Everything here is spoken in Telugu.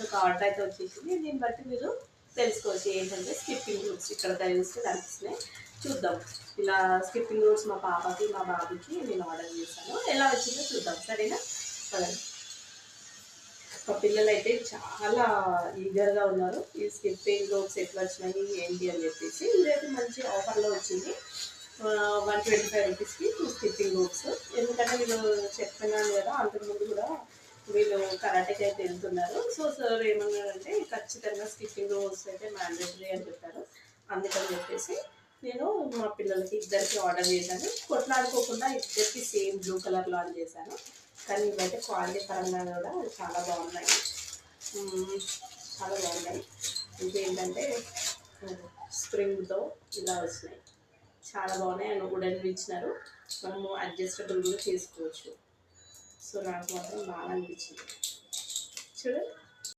ఒక ఆర్డర్ అయితే వచ్చేసింది. దీన్ని బట్టి మీరు తెలుసుకోవచ్చు ఏంటంటే స్కిప్పింగ్ రూట్స్ ఇక్కడ చూస్తే కనిపిస్తున్నాయి. చూద్దాం. ఇలా స్కిప్పింగ్ రూట్స్ మా పాపకి మా బాబుకి నేను ఆర్డర్ చేశాను. ఎలా వచ్చిందో చూద్దాం. సరేనా? పదండి. మా పిల్లలు అయితే చాలా ఈగర్గా ఉన్నారు. ఈ స్కిప్పింగ్ రోప్స్ ఎట్లా వచ్చినాయి ఏంటి అని చెప్పేసి. ఇదైతే మంచి ఆఫర్లో వచ్చింది. 125 రూపీస్కి 2 స్కిప్పింగ్ రోప్స్. ఎందుకంటే వీళ్ళు చెప్తున్నాను కదా, అంతకుముందు కూడా వీళ్ళు కరాటేకి అయితే వెళ్తున్నారు. సో సార్ ఏమన్నారంటే ఖచ్చితంగా స్కిప్పింగ్ రోప్స్ అయితే మ్యాండేటరీ అని చెప్పారు. అందుకని చెప్పేసి నేను మా పిల్లలకి ఇద్దరికి ఆర్డర్ చేశాను. కొట్లాడుకోకుండా ఇద్దరికి సేమ్ బ్లూ కలర్లో ఆన్ చేశాను. కానీ ఇవైతే క్వాలిటీ పరంగా కూడా చాలా బాగున్నాయి. చాలా బాగున్నాయి. ఇంకేంటంటే స్ప్రింగ్తో ఇలా వచ్చినాయి. చాలా బాగున్నాయి. అండ్ వుడెన్ ఇచ్చినారు. మనము అడ్జస్టబుల్ కూడా చేసుకోవచ్చు. సో నాకు మాత్రం బాగా అనిపించింది. చూడండి.